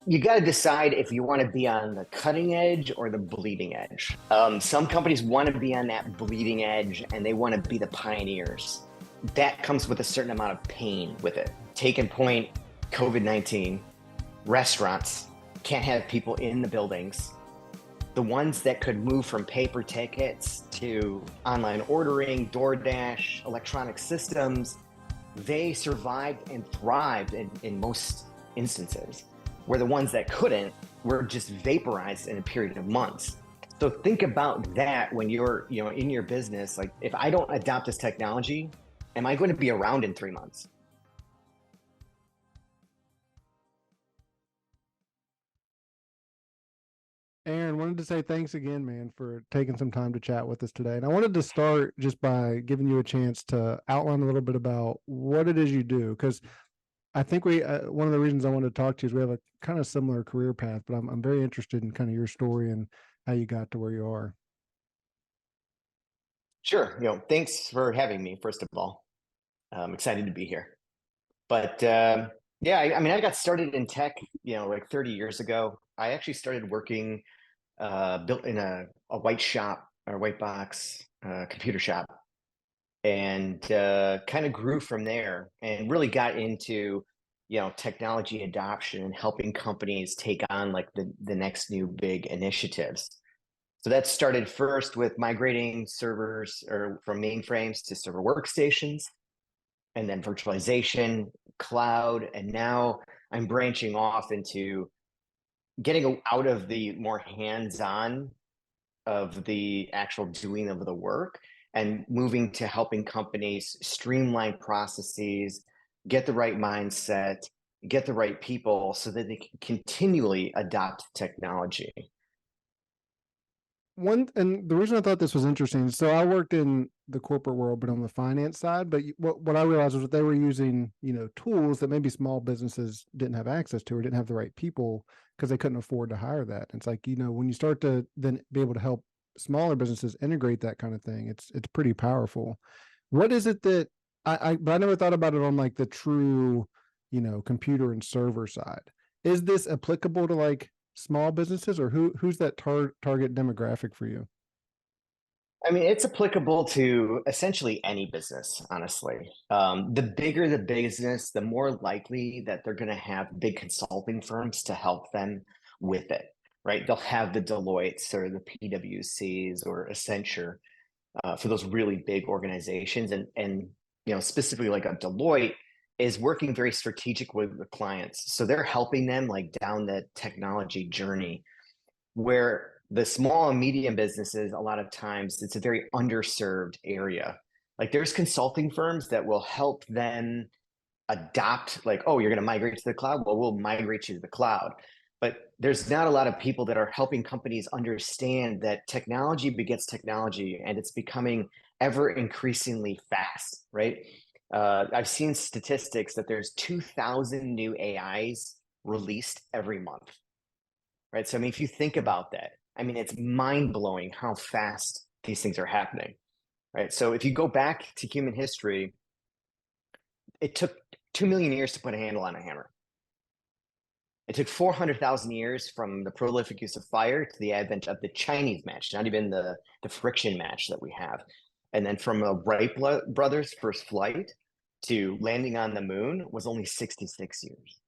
You got to decide if you want to be on the cutting edge or the bleeding edge. Some companies want to be on that bleeding edge and they want to be the pioneers. That comes with a certain amount of pain with it. Take in point COVID-19, restaurants can't have people in the buildings. The ones that could move from paper tickets to online ordering, DoorDash, electronic systems, they survived and thrived in most instances, where the ones that couldn't were just vaporized in a period of months. So think about that when you're, in your business. Like, if I don't adopt this technology, am I going to be around in 3 months? Aaron, wanted to say thanks again, man, for taking some time to chat with us today. And I wanted to start just by giving you a chance to outline a little bit about what it is you do, because I think one of the reasons I wanted to talk to you is we have a kind of similar career path, but I'm very interested in kind of your story and how you got to where you are. Sure. Thanks for having me, first of all. I'm excited to be here. But yeah, I mean, I got started in tech, like 30 years ago. I actually started working, built in a white shop or white box computer shop, and kind of grew from there and really got into, technology adoption and helping companies take on like the next new big initiatives. So that started first with migrating servers or from mainframes to server workstations, and then virtualization, cloud, and now I'm branching off into getting out of the more hands-on of the actual doing of the work and moving to helping companies streamline processes, get the right mindset, get the right people so that they can continually adopt technology. And the reason I thought this was interesting, so I worked in the corporate world, but on the finance side. But what I realized was that they were using, tools that maybe small businesses didn't have access to or didn't have the right people because they couldn't afford to hire that. And it's like, when you start to then be able to help smaller businesses integrate that kind of thing, it's pretty powerful. What is it that but I never thought about it on like the true, computer and server side. Is this applicable to like small businesses, or who's that target demographic for you? I mean, it's applicable to essentially any business, honestly. The bigger the business, the more likely that they're going to have big consulting firms to help them with it, right? They'll have the Deloittes or the PwCs or Accenture for those really big organizations. And specifically like a Deloitte is working very strategic with the clients. So they're helping them like down the technology journey, where the small and medium businesses, a lot of times it's a very underserved area. Like, there's consulting firms that will help them adopt, like, oh, you're going to migrate to the cloud, well, we'll migrate you to the cloud. But there's not a lot of people that are helping companies understand that technology begets technology, and it's becoming ever increasingly fast, right? I've seen statistics that there's 2,000 new AIs released every month, right? So, I mean, if you think about that, I mean, it's mind blowing how fast these things are happening, right? So, if you go back to human history, it took 2 million years to put a handle on a hammer. It took 400,000 years from the prolific use of fire to the advent of the Chinese match, not even the friction match that we have. And then from the Wright brothers' first flight to landing on the moon was only 66 years.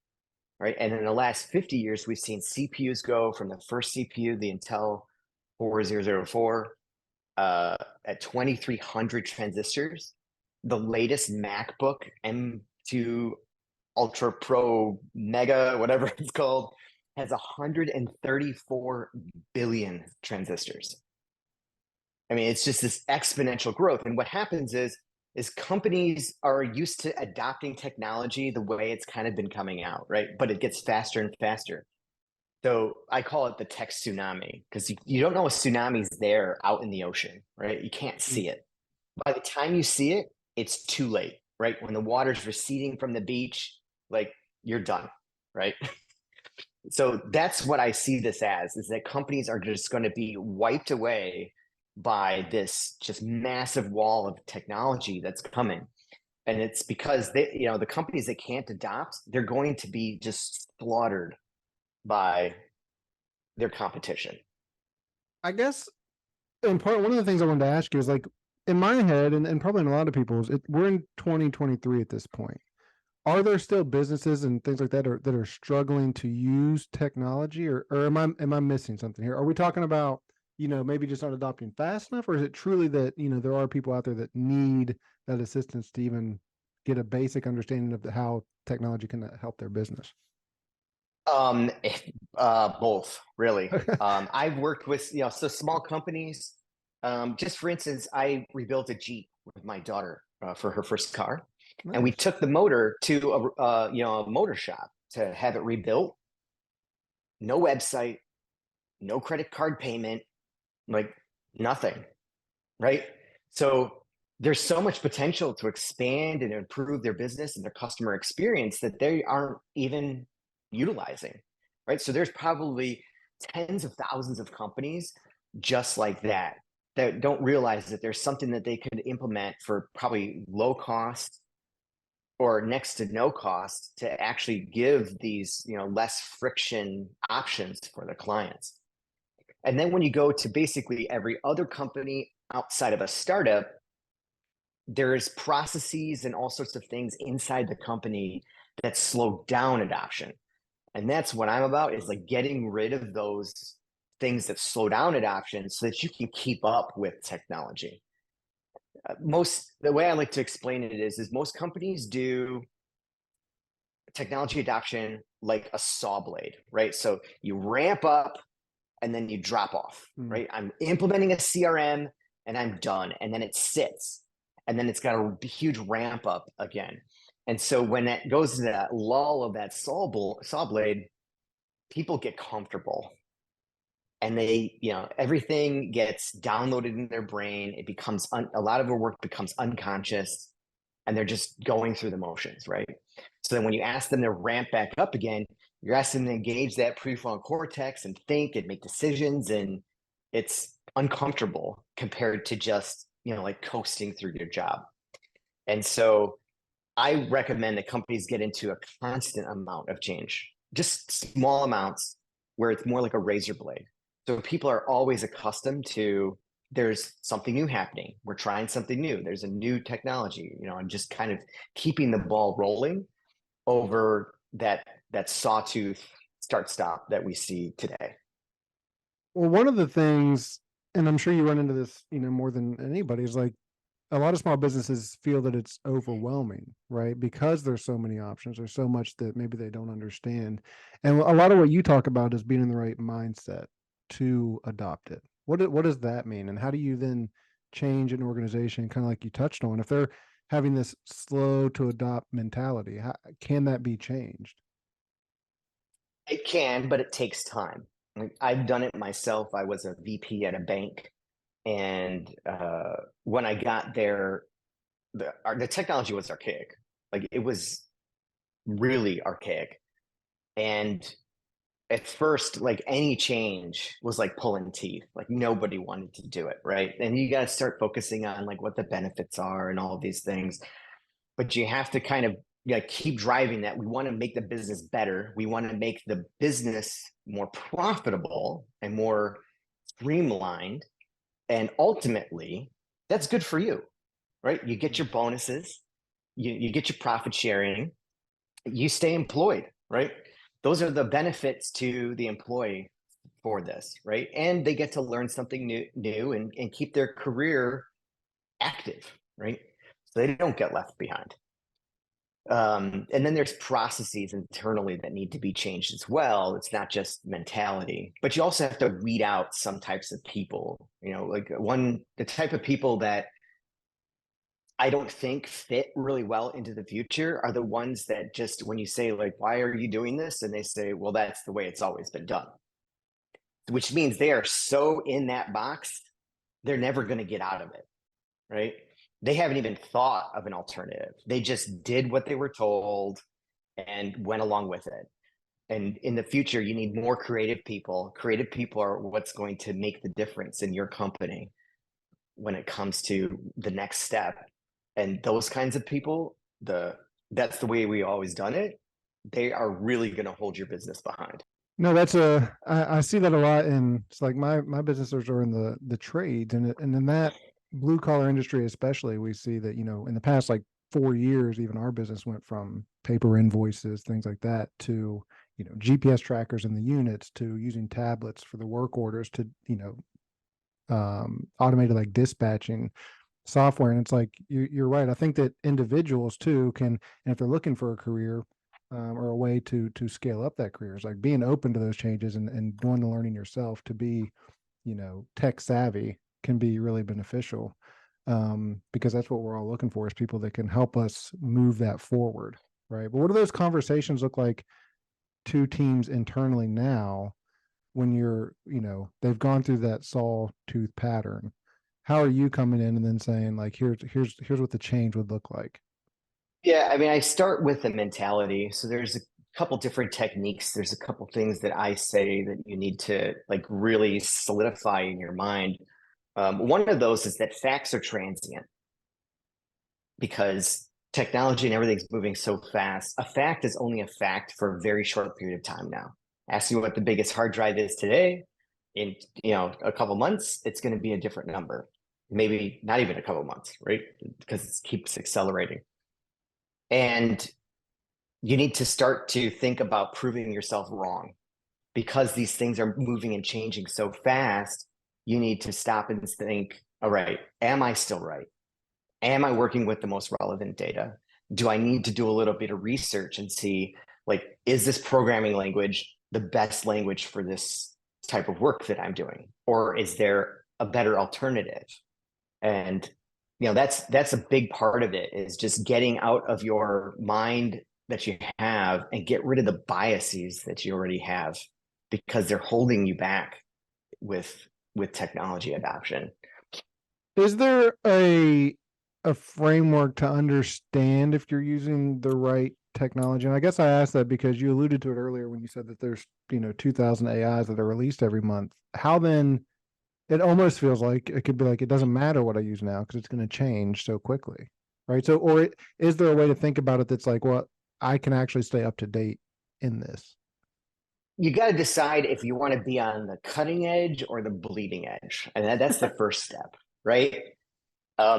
Right. And in the last 50 years, we've seen CPUs go from the first CPU, the Intel 4004, at 2,300 transistors. The latest MacBook M2 Ultra Pro Mega, whatever it's called, has 134 billion transistors. I mean, it's just this exponential growth. And what happens is companies are used to adopting technology the way it's kind of been coming out, right? But it gets faster and faster. So I call it the tech tsunami, because you don't know a tsunami's there out in the ocean, right? You can't see it. By the time you see it, it's too late, right? When the water's receding from the beach, like, you're done, right? So that's what I see this as, is that companies are just going to be wiped away by this just massive wall of technology that's coming. And it's because the companies that can't adopt, they're going to be just slaughtered by their competition. I guess one of the things I wanted to ask you is like in my head, and probably in a lot of people's, we're in 2023 at this point. Are there still businesses and things like that that are struggling to use technology, or am I missing something here? Are we talking about, maybe just not adopting fast enough, or is it truly that, there are people out there that need that assistance to even get a basic understanding of how technology can help their business? Um, Both, really. I've worked with, so small companies. Just for instance, I rebuilt a Jeep with my daughter for her first car, and we Nice. took the motor to a motor shop to have it rebuilt. No website, no credit card payment, like nothing, right? So there's so much potential to expand and improve their business and their customer experience that they aren't even utilizing, right? So there's probably tens of thousands of companies just like that that don't realize that there's something that they could implement for probably low cost or next to no cost to actually give these, less friction options for the clients. And then when you go to basically every other company outside of a startup, there's processes and all sorts of things inside the company that slow down adoption. And that's what I'm about, is like getting rid of those things that slow down adoption so that you can keep up with technology. The way I like to explain it is most companies do technology adoption like a saw blade, right? So you ramp up and then you drop off, right? I'm implementing a CRM and I'm done. And then it sits and then it's got a huge ramp up again. And so when it goes to that lull of that saw blade, people get comfortable and everything gets downloaded in their brain. It becomes, a lot of their work becomes unconscious and they're just going through the motions, right? So then when you ask them to ramp back up again, you're asking them to engage that prefrontal cortex and think and make decisions. And it's uncomfortable compared to just, like coasting through your job. And so I recommend that companies get into a constant amount of change, just small amounts where it's more like a razor blade. So people are always accustomed to, there's something new happening. We're trying something new. There's a new technology, and just kind of keeping the ball rolling over that sawtooth start stop that we see today. Well, one of the things, and I'm sure you run into this, more than anybody, is like a lot of small businesses feel that it's overwhelming, right? Because there's so many options, there's so much that maybe they don't understand. And a lot of what you talk about is being in the right mindset to adopt it. What does that mean? And how do you then change an organization, kind of like you touched on, if they're having this slow to adopt mentality, can that be changed? It can, but it takes time. Like, I've done it myself. I was a VP at a bank, and when I got there, the technology was archaic. Like, it was really archaic. And at first, like, any change was like pulling teeth. Like, nobody wanted to do it, right? And you got to start focusing on like what the benefits are and all of these things. But you have to kind of keep driving that. We want to make the business better. We want to make the business more profitable and more streamlined. And ultimately, that's good for you, right? You get your bonuses, you get your profit sharing, you stay employed, right? Those are the benefits to the employee for this, right? And they get to learn something new and keep their career active, right? So they don't get left behind. And then there's processes internally that need to be changed as well. It's not just mentality, but you also have to weed out some types of people, like the type of people that I don't think fit really well into the future are the ones that just, when you say like, why are you doing this? And they say, well, that's the way it's always been done, which means they are so in that box, they're never going to get out of it, right? They haven't even thought of an alternative. They just did what they were told and went along with it. And in the future, you need more creative people. Creative people are what's going to make the difference in your company when it comes to the next step. And those kinds of people, that's the way we always done it. They are really going to hold your business behind. No, I see that a lot. And it's like my businesses are in the trades, and in that blue collar industry especially, we see that, in the past like 4 years, even our business went from paper invoices, things like that, to GPS trackers in the units, to using tablets for the work orders, to automated like dispatching software. And it's like you're right. I think that individuals too can, and if they're looking for a career, or a way to scale up that career, is like being open to those changes, and doing the learning yourself to be tech savvy can be really beneficial, because that's what we're all looking for, is people that can help us move that forward, right? But what do those conversations look like to teams internally now, when they've gone through that sawtooth pattern? How are you coming in and then saying, like, here's what the change would look like? Yeah, I mean, I start with the mentality. So there's a couple different techniques. There's a couple things that I say that you need to like really solidify in your mind. One of those is that facts are transient because technology and everything's moving so fast. A fact is only a fact for a very short period of time now. Ask you what the biggest hard drive is today. In a couple months, it's going to be a different number. Maybe not even a couple months, right? Because it keeps accelerating. And you need to start to think about proving yourself wrong because these things are moving and changing so fast. You need to stop and think, all right, am I still right? Am I working with the most relevant data? Do I need to do a little bit of research and see, like, is this programming language the best language for this type of work that I'm doing? Or is there a better alternative? And that's a big part of it, is just getting out of your mind that you have and get rid of the biases that you already have, because they're holding you back with technology adoption. Is there a framework to understand if you're using the right technology? And I guess I asked that because you alluded to it earlier when you said that there's 2,000 AIs that are released every month. How then? It almost feels like it could be like, it doesn't matter what I use now because it's going to change so quickly, right? So, or is there a way to think about it that's like, well, I can actually stay up to date in this? You got to decide if you want to be on the cutting edge or the bleeding edge, and that's the first step, right?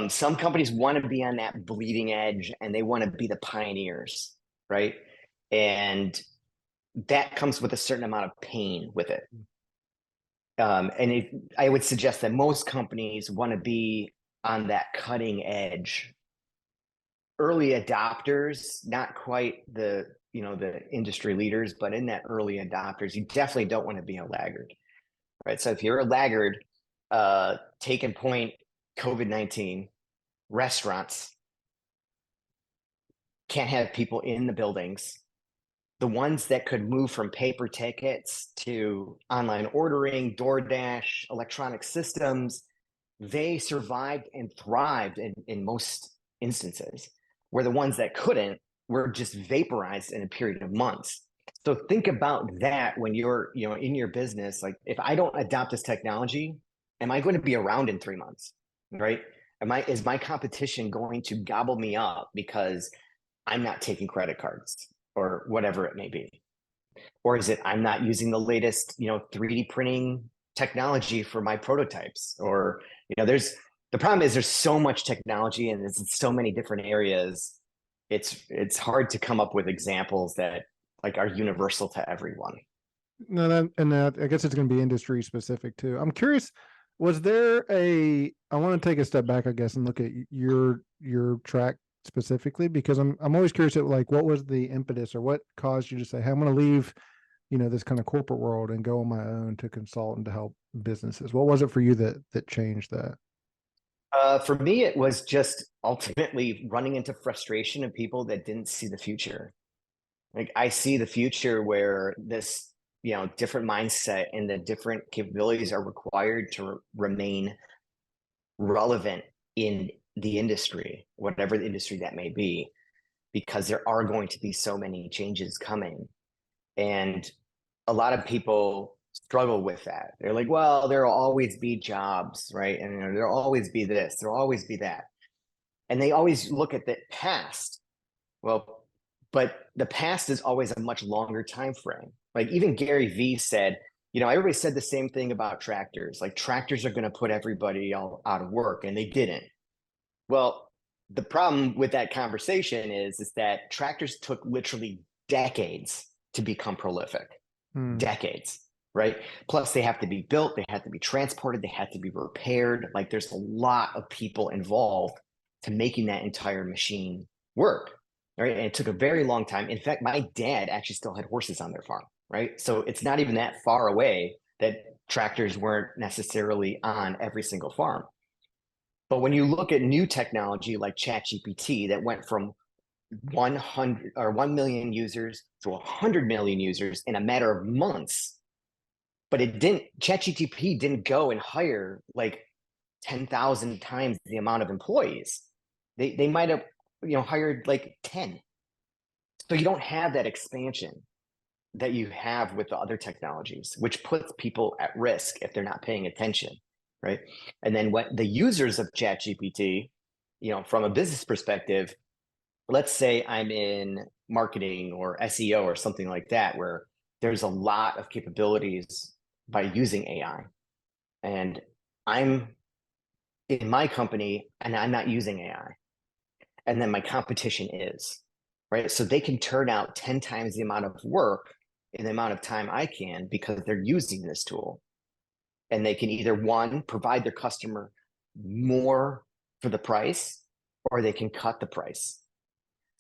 Some companies want to be on that bleeding edge and they want to be the pioneers, right? And that comes with a certain amount of pain with it. I would suggest that most companies want to be on that cutting edge. Early adopters, not quite the industry leaders, but in that early adopters, you definitely don't want to be a laggard, right? So if you're a laggard, taking point COVID-19, restaurants can't have people in the buildings. The ones that could move from paper tickets to online ordering, DoorDash, electronic systems, they survived and thrived in most instances, where the ones that couldn't were just vaporized in a period of months. So think about that when you're in your business. Like, if I don't adopt this technology, am I going to be around in 3 months? Right? Is my competition going to gobble me up because I'm not taking credit cards or whatever it may be? Or is it I'm not using the latest 3D printing technology for my prototypes? Or there's the problem is there's so much technology and it's in so many different areas. It's hard to come up with examples that like are universal to everyone. No, that I guess it's going to be industry specific too. I'm curious, was there I want to take a step back, I guess, and look at your track specifically, because I'm always curious at like, what was the impetus or what caused you to say, hey, I'm going to leave, this kind of corporate world and go on my own to consult and to help businesses? What was it for you that changed that? For me, it was just ultimately running into frustration of people that didn't see the future. Like, I see the future where this different mindset and the different capabilities are required to remain relevant in the industry, whatever the industry that may be, because there are going to be so many changes coming. And a lot of people struggle with that. They're like, well, there'll always be jobs, right? And there'll always be this, there'll always be that. And they always look at the past. Well, but the past is always a much longer time frame. Like even Gary Vee said, everybody said the same thing about tractors. Like tractors are going to put everybody all out of work, and they didn't. Well, the problem with that conversation is that tractors took literally decades to become prolific. Decades, right? Plus, they have to be built, they have to be transported, they have to be repaired. Like there's a lot of people involved to making that entire machine work, right? And it took a very long time. In fact, my dad actually still had horses on their farm, right? So it's not even that far away that tractors weren't necessarily on every single farm. But when you look at new technology like ChatGPT that went from 100 or 1 million users to 100 million users in a matter of months, but ChatGPT didn't go and hire like 10,000 times the amount of employees. They might have, hired like 10. So you don't have that expansion that you have with the other technologies, which puts people at risk if they're not paying attention, right? And then what the users of ChatGPT, from a business perspective, let's say I'm in marketing or SEO or something like that, where there's a lot of capabilities by using AI. And I'm in my company and I'm not using AI. And then my competition is, right? So they can turn out 10 times the amount of work in the amount of time I can because they're using this tool. And they can either one, provide their customer more for the price, or they can cut the price.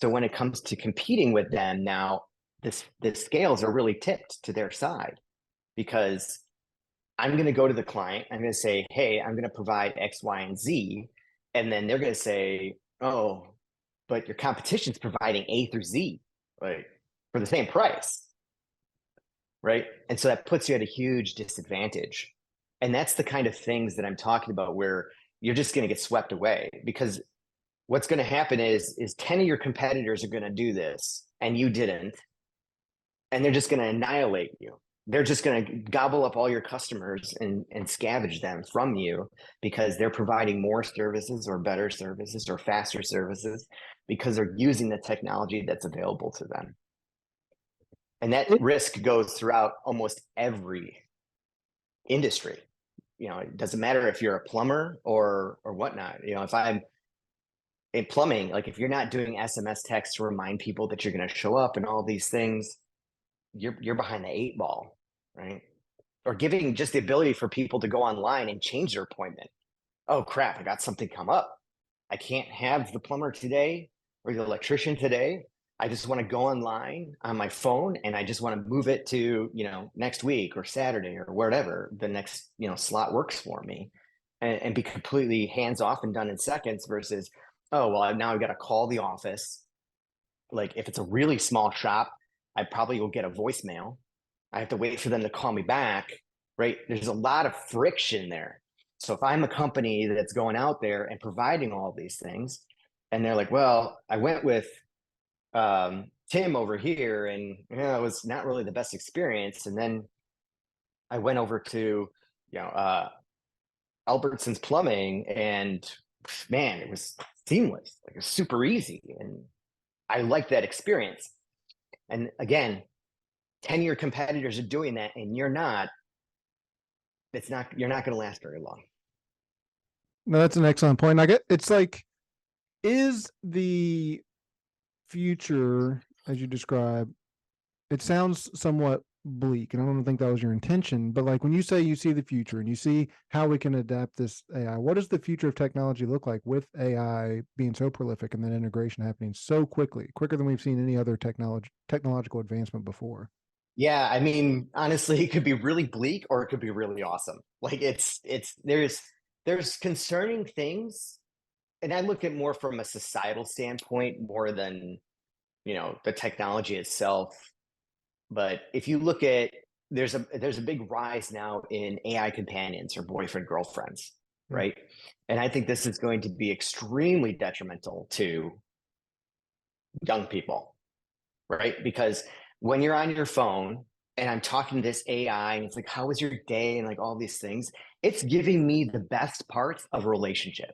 So when it comes to competing with them now, the scales are really tipped to their side because I'm going to go to the client. I'm going to say, hey, I'm going to provide X, Y, and Z. And then they're going to say, oh, but your competition's providing A through Z, like for the same price. Right. And so that puts you at a huge disadvantage. And that's the kind of things that I'm talking about where you're just going to get swept away because what's going to happen is 10 of your competitors are going to do this and you didn't, and they're just going to annihilate you. They're just going to gobble up all your customers and scavenge them from you because they're providing more services or better services or faster services because they're using the technology that's available to them. And that risk goes throughout almost every industry. It doesn't matter if you're a plumber or whatnot. If I'm in plumbing, like if you're not doing SMS texts to remind people that you're going to show up and all these things, you're behind the 8 ball, right? Or giving just the ability for people to go online and change their appointment. Oh crap, I got something come up. I can't have the plumber today or the electrician today. I just want to go online on my phone and I just want to move it to, next week or Saturday or whatever the next, slot works for me and be completely hands off and done in seconds versus, oh, well, now I've got to call the office. Like if it's a really small shop, I probably will get a voicemail. I have to wait for them to call me back, right? There's a lot of friction there. So if I'm a company that's going out there and providing all these things, and they're like, well, I went with Tim over here, and it was not really the best experience. And then I went over to, Albertson's Plumbing, and man, it was seamless. Like it was super easy, and I liked that experience. And again, 10 of your competitors are doing that and you're not, you're not going to last very long. No, that's an excellent point. It's like, is the future, as you describe, it sounds somewhat bleak, and I don't think that was your intention, but like when you say you see the future and you see how we can adapt this AI, what does the future of technology look like with AI being so prolific and then integration happening so quicker than we've seen any other technological advancement before? Yeah, I mean, honestly, it could be really bleak or it could be really awesome. Like there's concerning things, and I look at more from a societal standpoint more than, the technology itself. But if you look at there's a big rise now in AI companions or boyfriend girlfriends, right? And I think this is going to be extremely detrimental to young people, right? Because when you're on your phone and I'm talking to this AI and it's like, how was your day? And like all these things, it's giving me the best parts of a relationship.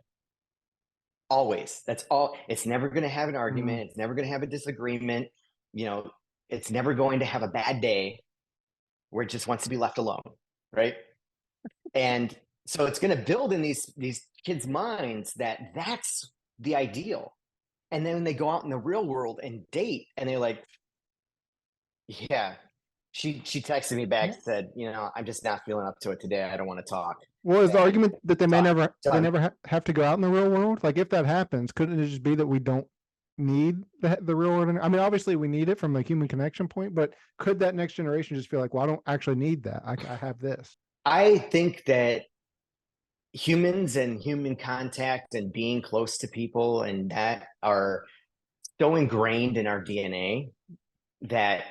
Always. That's all. It's never going to have an argument. It's never going to have a disagreement. It's never going to have a bad day. where it just wants to be left alone, right? And so it's going to build in these kids' minds that that's the ideal. And then when they go out in the real world and date, and they're like, yeah, she texted me back and said, I'm just not feeling up to it today. I don't want to talk. Well, is the And argument that they may talk. never So they never have to go out in the real world? Like if that happens, couldn't it just be that we don't need the real world? I mean, obviously we need it from a human connection point, but could that next generation just feel like, well, I don't actually need that. I have this. I think that humans and human contact and being close to people and that are so ingrained in our DNA that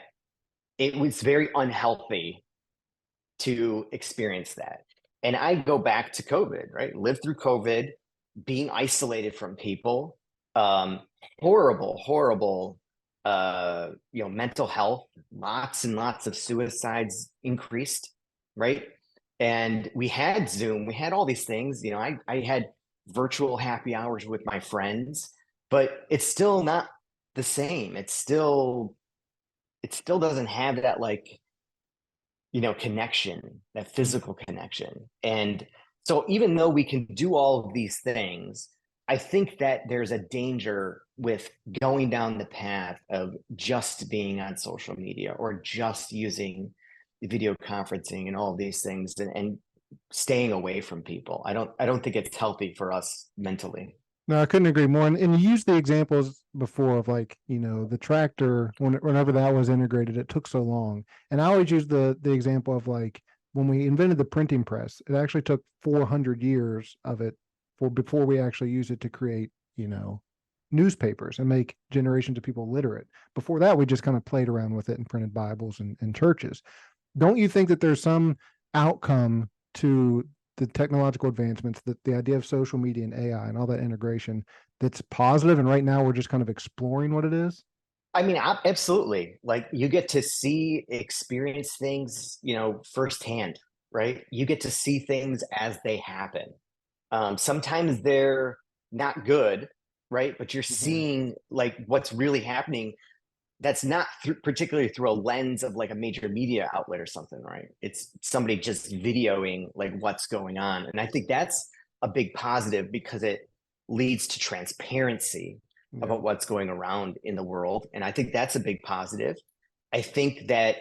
it was very unhealthy to experience that. And I go back to COVID, right? Lived through COVID, being isolated from people, horrible, mental health, lots and lots of suicides increased, right? And we had Zoom, we had all these things. I had virtual happy hours with my friends, but it's still not the same. It still doesn't have that connection, that physical connection. And so even though we can do all of these things, I think that there's a danger with going down the path of just being on social media or just using video conferencing and all of these things and staying away from people. I don't think it's healthy for us mentally. No, I couldn't agree more. And you used the examples before of the tractor, whenever that was integrated, it took so long. And I always use the example of when we invented the printing press, it actually took 400 years of it before we actually used it to create, newspapers and make generations of people literate. Before that, we just kind of played around with it and printed Bibles and churches. Don't you think that there's some outcome to the technological advancements, that the idea of social media and AI and all that integration that's positive, and right now we're just kind of exploring what it is? I mean, absolutely. Like you get to experience things, firsthand, right? You get to see things as they happen. Sometimes they're not good, right? But you're seeing what's really happening. That's not particularly through a lens of a major media outlet or something, right? It's somebody just videoing what's going on. And I think that's a big positive because it leads to transparency about what's going around in the world. And I think that's a big positive. I think that,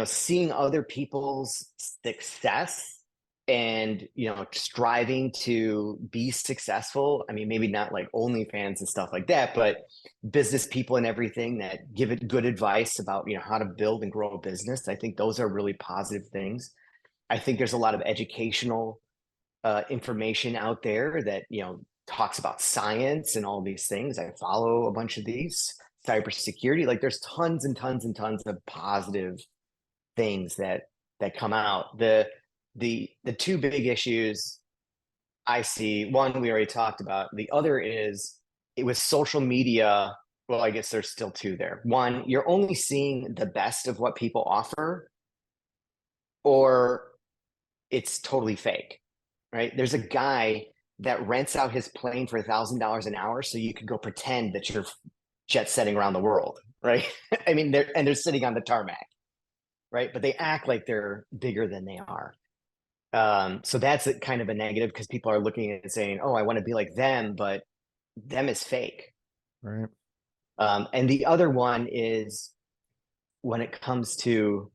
seeing other people's success and striving to be successful. I mean, maybe not OnlyFans and stuff like that, but business people and everything that give it good advice about how to build and grow a business. I think those are really positive things. I think there's a lot of educational information out there that talks about science and all these things. I follow a bunch of these, cybersecurity. There's tons and tons and tons of positive things that come out. The two big issues I see, one we already talked about. The other is it was social media. Well, I guess there's still two there. One, you're only seeing the best of what people offer, or it's totally fake, right? There's a guy that rents out his plane for $1,000 an hour so you can go pretend that you're jet setting around the world, right? I mean, they're sitting on the tarmac, right? But they act like they're bigger than they are. So that's kind of a negative because people are looking and saying, oh, I want to be like them, but them is fake. Right. And the other one is when it comes to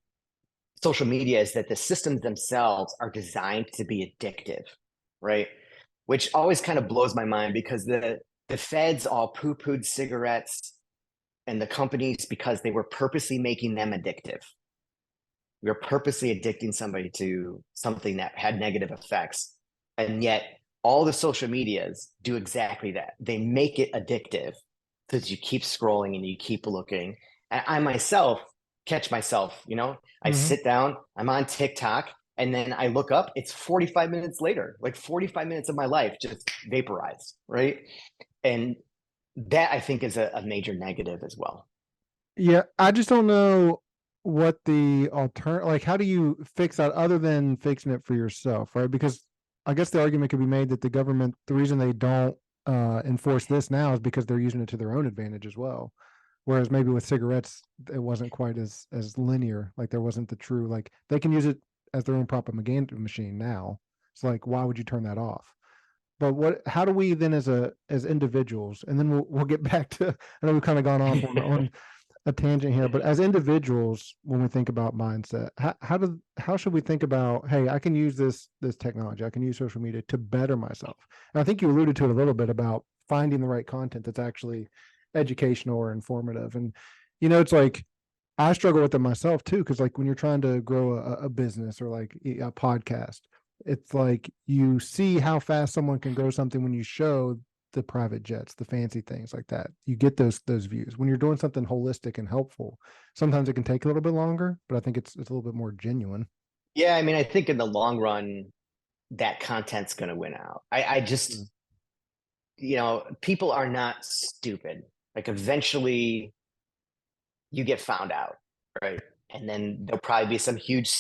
social media is that the systems themselves are designed to be addictive, right? Which always kind of blows my mind because the feds all poo-pooed cigarettes and the companies because they were purposely making them addictive. We were purposely addicting somebody to something that had negative effects. And yet all the social medias do exactly that. They make it addictive because you keep scrolling and you keep looking. And I myself catch myself, I sit down, I'm on TikTok, and then I look up, it's 45 minutes later, 45 minutes of my life just vaporized, right? And that I think is a major negative as well. Yeah, I just don't know what the alternative, how do you fix that other than fixing it for yourself, right? Because I guess the argument could be made that the government, the reason they don't enforce this now is because they're using it to their own advantage as well. Whereas maybe with cigarettes, it wasn't quite as linear. Like there wasn't the true, like they can use it as their own propaganda machine now. It's like, why would you turn that off? But how do we then as individuals, and then we'll get back to, I know we've kind of gone off on a tangent here, but as individuals, when we think about mindset, how should we think about, hey, I can use this technology, I can use social media to better myself? And I think you alluded to it a little bit about finding the right content that's actually educational or informative. And it's like I struggle with it myself too, because like when you're trying to grow a business or like a podcast, it's like you see how fast someone can grow something when you show the private jets, the fancy things like that. You get those views. When you're doing something holistic and helpful, sometimes it can take a little bit longer, but I think it's a little bit more genuine. Yeah, I mean, I think in the long run, that content's going to win out. I just, people are not stupid. Like eventually you get found out, right? And then there'll probably be some huge,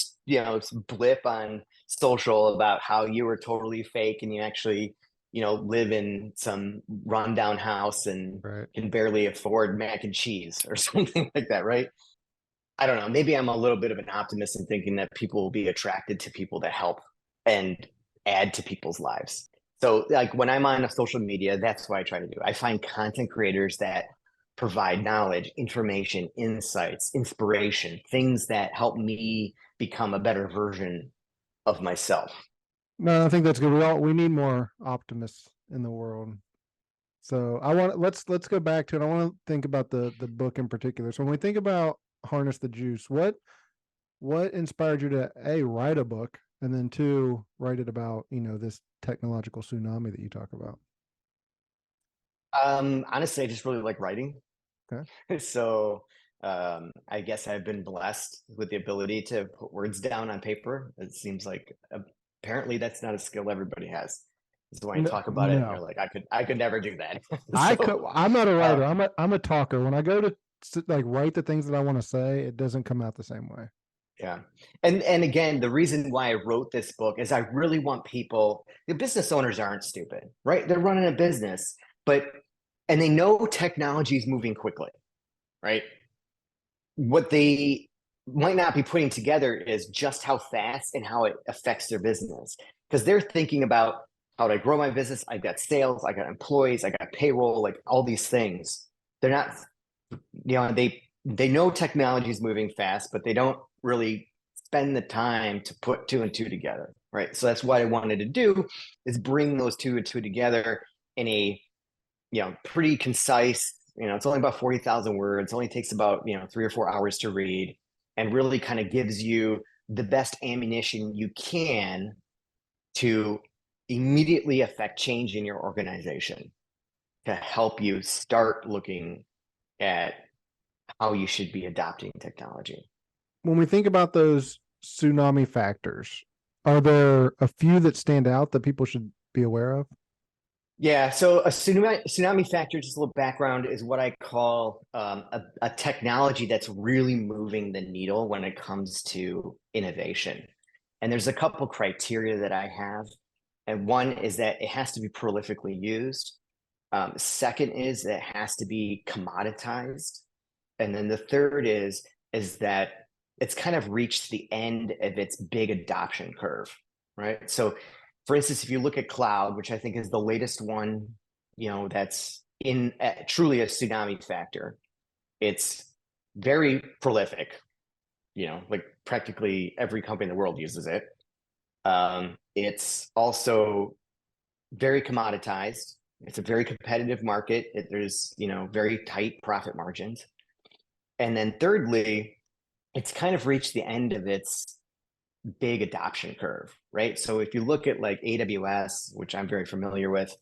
blip on social about how you were totally fake and you actually, live in some rundown house and Right. can barely afford mac and cheese or something like that, right? I don't know. Maybe I'm a little bit of an optimist in thinking that people will be attracted to people that help and add to people's lives. So, like when I'm on a social media, that's what I try to do. I find content creators that provide knowledge, information, insights, inspiration, things that help me become a better version of myself. No, I think that's good. We need more optimists in the world. So let's go back to it. I want to think about the book in particular. So when we think about Harness the Juice, what inspired you to write a book, and then two, write it about this technological tsunami that you talk about? Honestly, I just really like writing. Okay. So I guess I've been blessed with the ability to put words down on paper. It seems like apparently that's not a skill everybody has. So when I talk about it, they're No, like, I could never do that. I'm not a writer. Uh, I'm a talker. When I go to like write the things that I want to say, it doesn't come out the same way. yeah. And again, the reason why I wrote this book is I really want people, the business owners aren't stupid, right? They're running a business, and they know technology is moving quickly, right? What they might not be putting together is just how fast and how it affects their business. Because they're thinking about how do I grow my business? I got sales, I got employees, I got payroll, like all these things. They're not, they know technology is moving fast, but they don't really spend the time to put two and two together. Right. So that's what I wanted to do is bring those two and two together in a pretty concise, it's only about 40,000 words. It only takes about, 3 or 4 hours to read and really kind of gives you the best ammunition you can to immediately affect change in your organization to help you start looking at how you should be adopting technology. When we think about those tsunami factors, are there a few that stand out that people should be aware of? Yeah, so a tsunami factor, just a little background, is what I call a technology that's really moving the needle when it comes to innovation. And there's a couple criteria that I have. And one is that it has to be prolifically used. Second is that it has to be commoditized. And then the third is that it's kind of reached the end of its big adoption curve, right? So for instance, if you look at cloud, which I think is the latest one, that's in truly a tsunami factor, it's very prolific, like practically every company in the world uses it. It's also very commoditized. It's a very competitive market. There's, very tight profit margins. And then thirdly, it's kind of reached the end of its big adoption curve, right? So if you look at like AWS, which I'm very familiar with,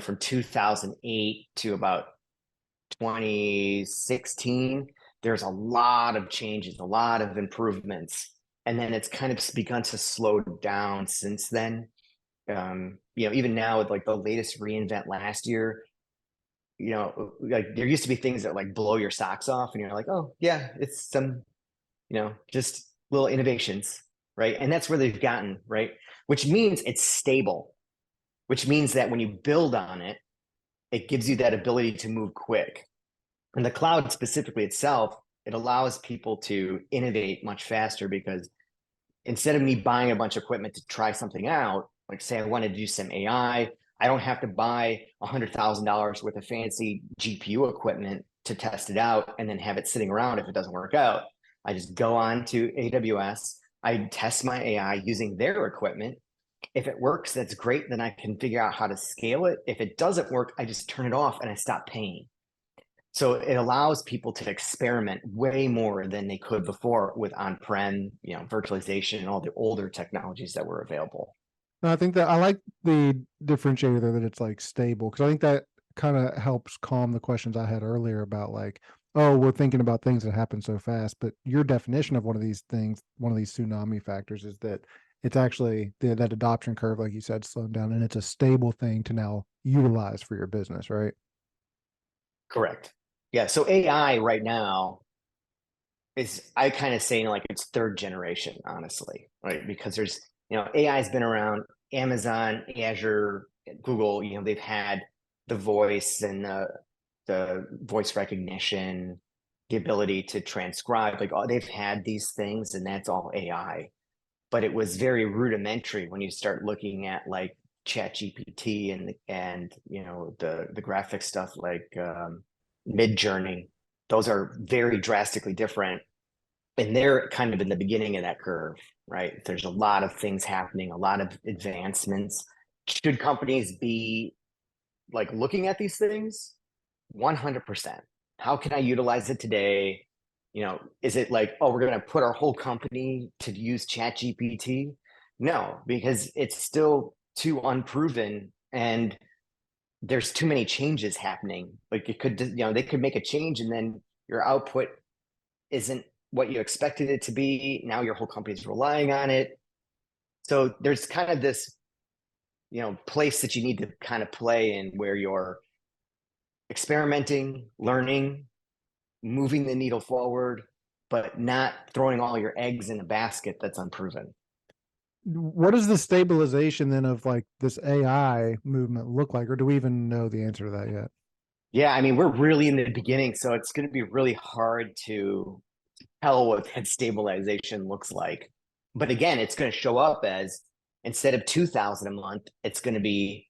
from 2008 to about 2016, there's a lot of changes, a lot of improvements. And then it's kind of begun to slow down since then. Even now with like the latest reInvent last year, like there used to be things that like blow your socks off and you're like, oh yeah, it's some, just little innovations, right? And that's where they've gotten, right? Which means it's stable, which means that when you build on it, it gives you that ability to move quick. And the cloud specifically itself, it allows people to innovate much faster because instead of me buying a bunch of equipment to try something out, like say I wanted to do some AI, I don't have to buy $100,000 worth of fancy GPU equipment to test it out and then have it sitting around if it doesn't work out. I just go on to AWS, I test my AI using their equipment. If it works, that's great. Then I can figure out how to scale it. If it doesn't work, I just turn it off and I stop paying. So it allows people to experiment way more than they could before with on-prem, virtualization and all the older technologies that were available. No, I think that I like the differentiator there that it's like stable, because I think that kind of helps calm the questions I had earlier about like, oh, we're thinking about things that happen so fast. But your definition of one of these things, one of these tsunami factors, is that it's actually that adoption curve, like you said, slowing down, and it's a stable thing to now utilize for your business, right? Correct. Yeah. So AI right now is, I kind of saying like it's third generation, honestly, right? Because there's, AI has been around. Amazon, Azure, Google, they've had the voice and the voice recognition, the ability to transcribe, like, oh, they've had these things, and that's all AI. But it was very rudimentary when you start looking at like Chat GPT and the graphic stuff like Mid Journey. Those are very drastically different, and they're kind of in the beginning of that curve, right? There's a lot of things happening, a lot of advancements. Should companies be like looking at these things? 100%. How can I utilize it today? Is it like, oh, we're going to put our whole company to use Chat GPT? No, because it's still too unproven and there's too many changes happening. Like it could, they could make a change and then your output isn't what you expected it to be. Now your whole company's relying on it. So there's kind of this, place that you need to kind of play in where you're experimenting, learning, moving the needle forward, but not throwing all your eggs in a basket that's unproven. What does the stabilization then of like this AI movement look like, or do we even know the answer to that yet? Yeah, I mean, we're really in the beginning, so it's going to be really hard to tell what that stabilization looks like. But again, it's going to show up as instead of 2,000 a month, it's going to be,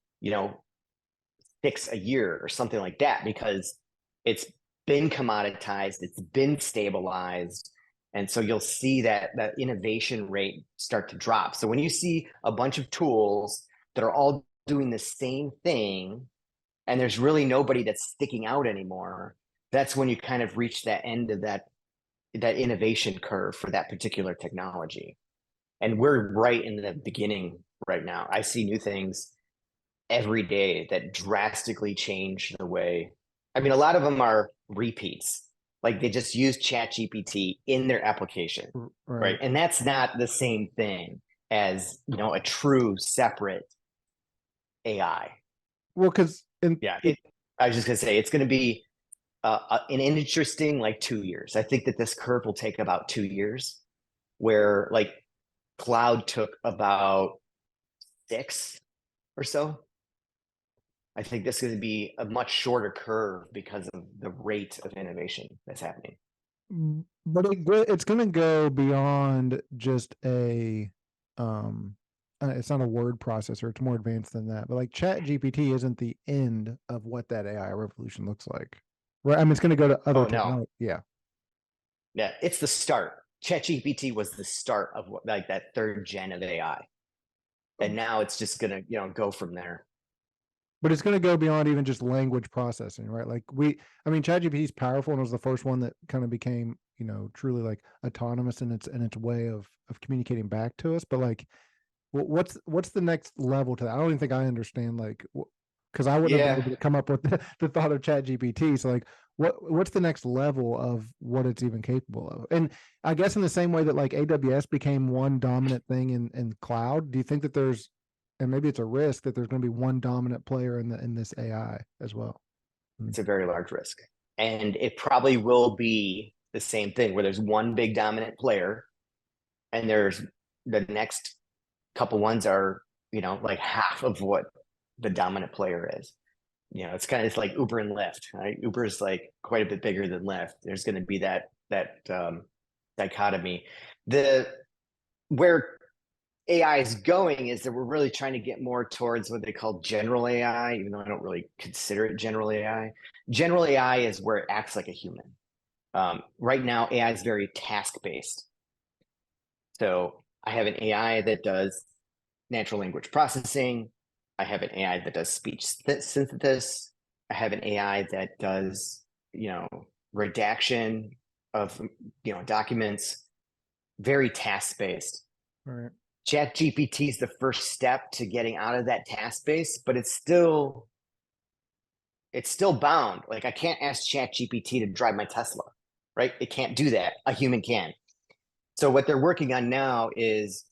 6 a year or something like that because it's been commoditized, it's been stabilized. And so you'll see that innovation rate start to drop. So when you see a bunch of tools that are all doing the same thing and there's really nobody that's sticking out anymore, that's when you kind of reach that end of that innovation curve for that particular technology. And we're right in the beginning right now. I see new things every day that drastically change the way. I mean, a lot of them are repeats. Like they just use Chat GPT in their application, right? And that's not the same thing as, a true separate AI. Well, because I was just gonna say it's going to be an interesting like 2 years. I think that this curve will take about 2 years, where like cloud took about 6 or so. I think this is going to be a much shorter curve because of the rate of innovation that's happening. but it's going to go beyond just it's not a word processor, it's more advanced than that, but like Chat GPT isn't the end of what that AI revolution looks like, right? I mean, it's going to go to other technology. Yeah, it's the start. Chat GPT was the start of like that third gen of AI, and now it's just going to go from there. But it's going to go beyond even just language processing, right? Like ChatGPT is powerful and was the first one that kind of became, truly like autonomous in its way of communicating back to us. But like, what's the next level to that? I don't even think I understand, like, because I wouldn't have been able to come up with the thought of ChatGPT. So like, what's the next level of what it's even capable of? And I guess in the same way that like AWS became one dominant thing in cloud, do you think that there's, and maybe it's a risk, that there's going to be one dominant player in this AI as well? It's a very large risk, and it probably will be the same thing where there's one big dominant player, and there's the next couple ones are like half of what the dominant player is. it's like Uber and Lyft, right? Uber is like quite a bit bigger than Lyft. There's going to be that dichotomy. The Where AI is going is that we're really trying to get more towards what they call general AI, even though I don't really consider it general AI. General AI is where it acts like a human. Right now, AI is very task based. So I have an AI that does natural language processing. I have an AI that does speech synthesis. I have an AI that does, redaction of, documents, very task based. Right. Chat GPT is the first step to getting out of that task base, but it's still bound. Like I can't ask Chat GPT to drive my Tesla, right? It can't do that. A human can. So what they're working on now is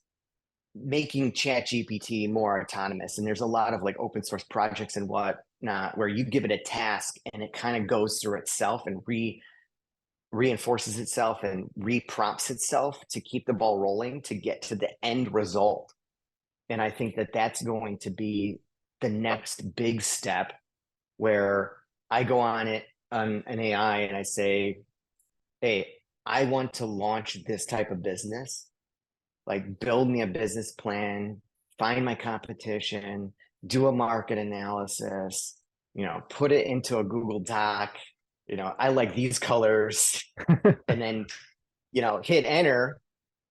making Chat GPT more autonomous. And there's a lot of like open source projects and whatnot where you give it a task and it kind of goes through itself and reinforces itself and reprompts itself to keep the ball rolling to get to the end result. And I think that that's going to be the next big step where I go on an AI and I say, hey, I want to launch this type of business, like build me a business plan, find my competition, do a market analysis, put it into a Google Doc. I like these colors, and then, hit enter,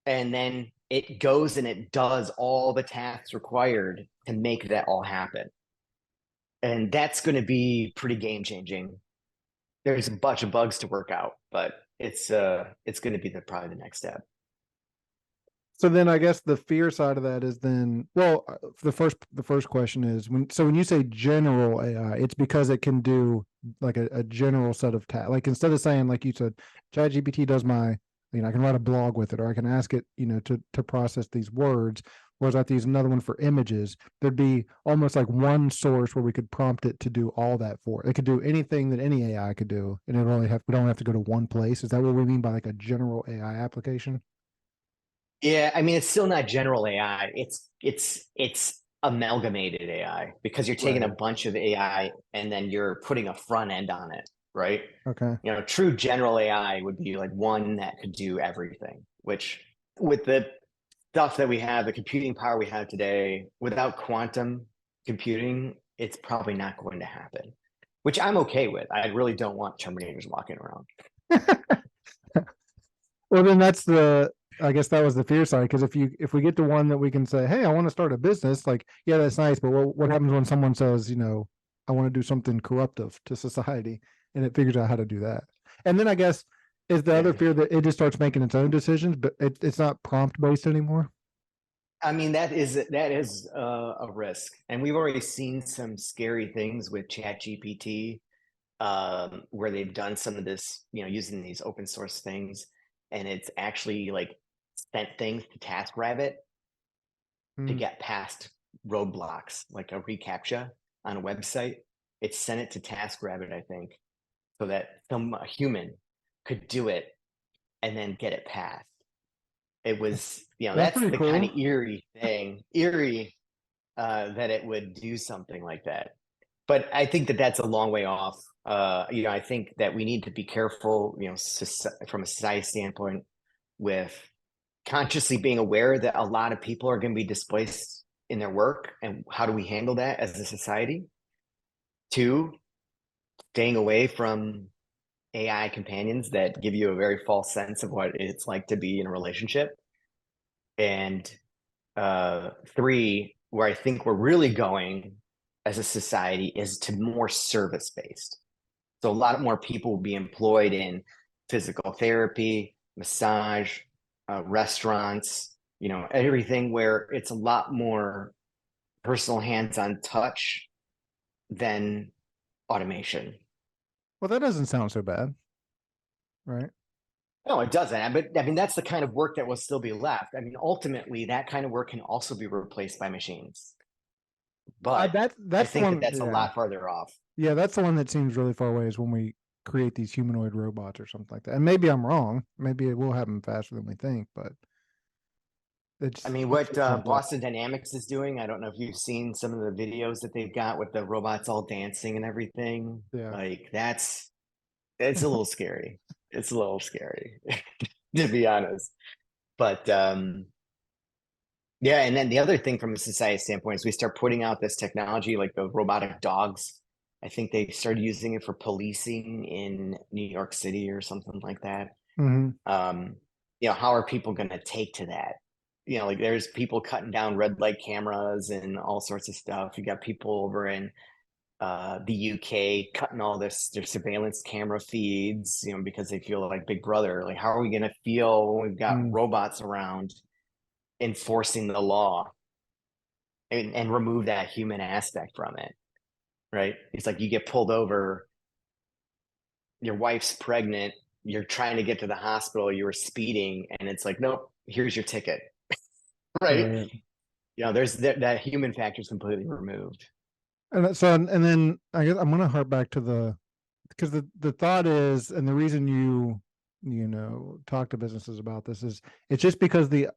and then it goes and it does all the tasks required to make that all happen. And that's going to be pretty game changing. There's a bunch of bugs to work out, but it's going to be probably the next step. So then I guess the fear side of that is then, well, the first question is when you say general AI, it's because it can do like a general set of tasks. Like instead of saying, like you said, ChatGPT does my, I can write a blog with it, or I can ask it, to process these words. Whereas I have to use another one for images, there'd be almost like one source where we could prompt it to do all that for it. It could do anything that any AI could do, and we don't have to go to one place. Is that what we mean by like a general AI application? Yeah, I mean, it's still not general AI. It's amalgamated AI because you're taking a Right. bunch of AI and then you're putting a front end on it, right? Okay. True general AI would be like one that could do everything, which with the stuff that we have, the computing power we have today, without quantum computing, it's probably not going to happen, which I'm okay with. I really don't want Terminators walking around. Well, then I guess that was the fear side. Because if we get to one that we can say, hey, I want to start a business, like, yeah, that's nice. But what happens when someone says, I want to do something corruptive to society, and it figures out how to do that? And then I guess is the other Yeah. fear that it just starts making its own decisions, but it's not prompt based anymore. I mean, that is a risk, and we've already seen some scary things with ChatGPT, where they've done some of this, using these open source things, and it's actually like sent things to TaskRabbit to Hmm. get past roadblocks, like a reCAPTCHA on a website. It sent it to TaskRabbit, I think, so that some human could do it and then get it passed. It was, That's that's pretty the kind of cool. eerie that it would do something like that. But I think that that's a long way off. I think that we need to be careful, from a society standpoint, with consciously being aware that a lot of people are going to be displaced in their work, and how do we handle that as a society? Two, staying away from AI companions that give you a very false sense of what it's like to be in a relationship. And three, where I think we're really going as a society is to more service based. So a lot more people will be employed in physical therapy, massage, restaurants, everything where it's a lot more personal hands-on touch than automation. Well, that doesn't sound so bad, right? No, it doesn't. But I mean, that's the kind of work that will still be left. I mean, ultimately, that kind of work can also be replaced by machines. But I That's the think that one. that's a Yeah. lot farther off. Yeah, that's the one that seems really far away is when we create these humanoid robots or something like that. And maybe I'm wrong. Maybe it will happen faster than we think, but It's I mean, it's what so complex. Boston Dynamics is doing, I don't know if you've seen some of the videos that they've got with the robots all dancing and everything. Yeah. Like it's a little scary. It's a little scary, to be honest. But yeah, and then the other thing from a society standpoint is we start putting out this technology like the robotic dogs. I think they started using it for policing in New York City or something like that. Hmm. Um, how are people going to take to that? Like there's people cutting down red light cameras and all sorts of stuff. You got people over in the UK cutting all their surveillance camera feeds, because they feel like Big Brother. Like, how are we going to feel when we've got Mm. robots around enforcing the law and remove that human aspect from it? Right? It's like you get pulled over, your wife's pregnant, you're trying to get to the hospital, you were speeding, and it's like, nope, here's your ticket. Right? Right. There's that human factor is completely removed. And then I guess I'm gonna harp back to because the thought is, and the reason talk to businesses about this is it's just because the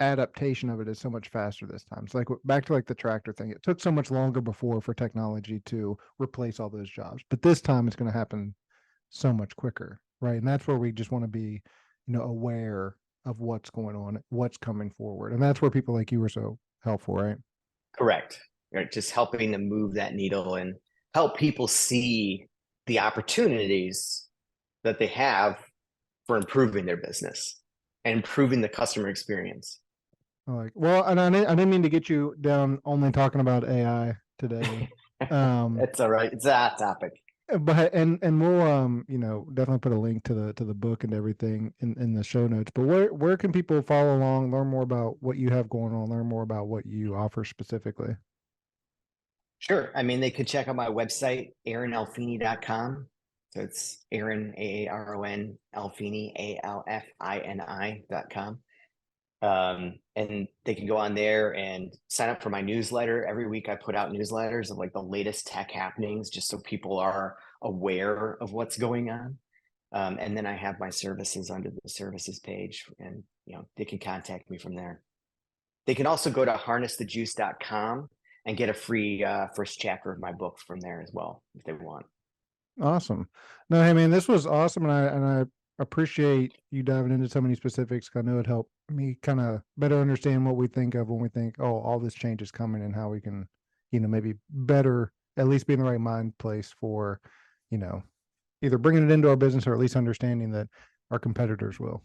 adaptation of it is so much faster this time. It's like back to like the tractor thing. It took so much longer before for technology to replace all those jobs, but this time it's going to happen so much quicker, right? And that's where we just want to be, aware of what's going on, what's coming forward, and that's where people like you were so helpful, right? Correct. Right. Just helping to move that needle and help people see the opportunities that they have for improving their business and improving the customer experience. Well, and I didn't mean to get you down only talking about AI today. Um, It's all right. It's a hot topic. but and we'll definitely put a link to the book and everything in the show notes. But where can people follow along, learn more about what you have going on, learn more about what you offer specifically? Sure. I mean, they could check out my website, aaronalfini.com. So it's Aaron, Aaron, Alfini, ALFINI.com. And they can go on there and sign up for my newsletter. Every week I put out newsletters of like the latest tech happenings, just so people are aware of what's going on. And then I have my services under the services page, and they can contact me from there. They can also go to harnessthejuice.com and get a free first chapter of my book from there as well if they want. Awesome. No, hey man, this was awesome, and I appreciate you diving into so many specifics. I know it helped me kind of better understand what we think of when we think, oh, all this change is coming, and how we can, maybe better at least be in the right mind place for, you know, either bringing it into our business or at least understanding that our competitors will.